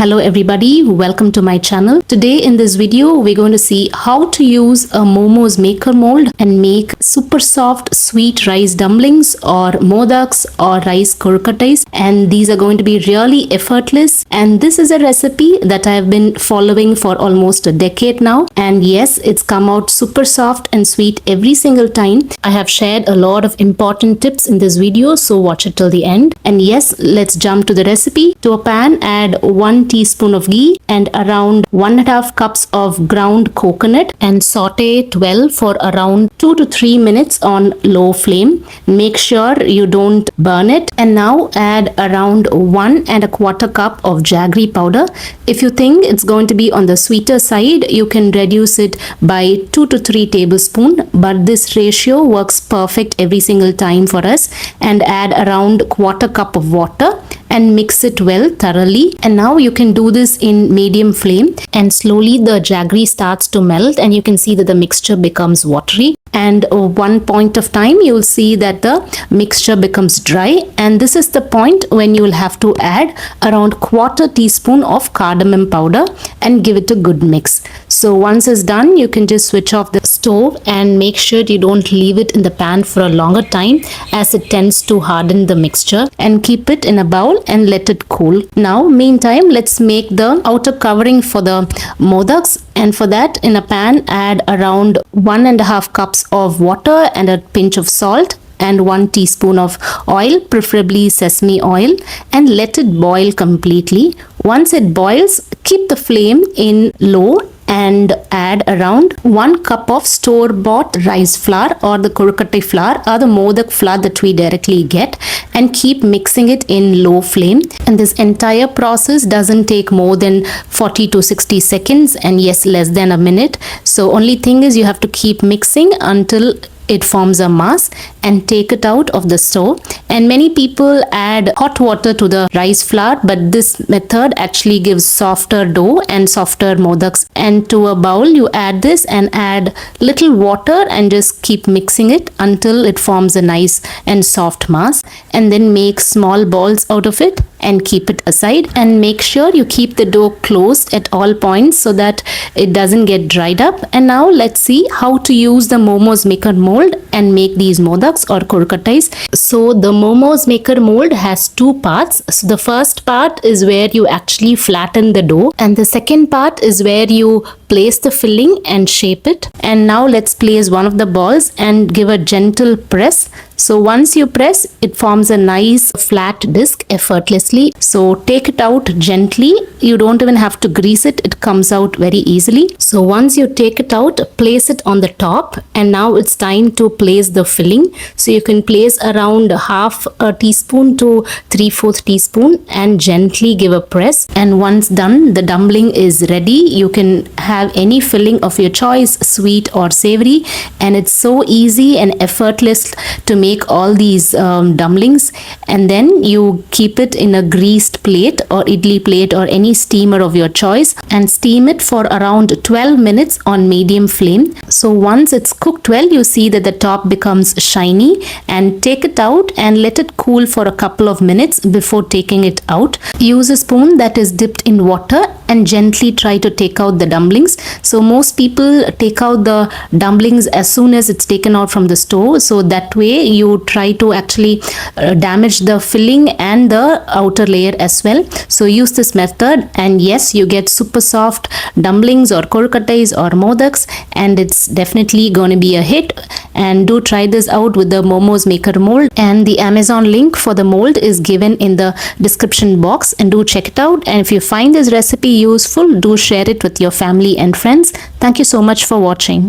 Hello everybody, welcome to my channel. Today in this video we're going to see how to use a Momos Maker mold and make super soft sweet rice dumplings or modaks or rice Kozhukattais, and these are going to be really effortless, and this is a recipe that I have been following for almost a decade now, and yes, it's come out super soft and sweet every single time. I have shared a lot of important tips in this video, so watch it till the end. And yes, let's jump to the recipe. To a pan, add 1 teaspoon of ghee and around 1.5 cups of ground coconut and saute it well for around 2 to 3 minutes on low flame. Make sure you don't burn it. And now add around 1.25 cup of jaggery powder. If you think it's going to be on the sweeter side, you can reduce it by 2 to 3 tablespoons, but this ratio works perfect every single time for us. And add around 1/4 cup of water and mix it well thoroughly. And now you can do this in medium flame, and slowly the jaggery starts to melt and you can see that the mixture becomes watery. And one point of time you'll see that the mixture becomes dry, and this is the point when you will have to add around 1/4 teaspoon of cardamom powder and give it a good mix. So once it's done, you can just switch off the stove and make sure you don't leave it in the pan for a longer time, as it tends to harden the mixture, and keep it in a bowl and let it cool. Now meantime, let's make the outer covering for the modaks, and for that in a pan add around 1.5 cups of water and a pinch of salt and 1 teaspoon of oil, preferably sesame oil, and let it boil completely. Once it boils, keep the flame in low and add around 1 cup of store-bought rice flour or the Kozhukattai flour or the Modak flour that we directly get, and keep mixing it in low flame. And this entire process doesn't take more than 40 to 60 seconds, and yes, less than a minute. So only thing is you have to keep mixing until it forms a mass and take it out of the stove. And many people add hot water to the rice flour, but this method actually gives softer dough and softer modaks. And to a bowl you add this and add little water and just keep mixing it until it forms a nice and soft mass, and then make small balls out of it and keep it aside. And make sure you keep the dough closed at all points so that it doesn't get dried up. And now let's see how to use the Momos Maker mold and make these modaks or Kozhukattais. So the Momos Maker mold has 2 parts. So the first part is where you actually flatten the dough, and the second part is where you place the filling and shape it. And now let's place one of the balls and give a gentle press. So once you press, it forms a nice flat disc effortlessly. So take it out gently. You don't even have to grease it. It comes out very easily. So once you take it out, place it on the top, and now it's time to place the filling. So you can place around 1/2 teaspoon to 3/4 teaspoon and gently give a press. And once done, the dumpling is ready. You can have any filling of your choice, sweet or savory, and it's so easy and effortless to make all these dumplings. And then you keep it in a greased plate or idli plate or any steamer of your choice, and steam it for around 12 minutes on medium flame. So once it's cooked well, you see that the top becomes shiny, and take it out and let it cool for a couple of minutes before taking it out. Use a spoon that is dipped in water and gently try to take out the dumplings. So most people take out the dumplings as soon as it's taken out from the stove, so that way you try to actually damage the filling and the outer layer as well. So use this method, and yes, you get super soft dumplings or Kozhukattais or modaks, and it's definitely going to be a hit. And do try this out with the Momos Maker mold, and the Amazon link for the mold is given in the description box, and do check it out. And if you find this recipe useful, do share it with your family and friends. Thank you so much for watching.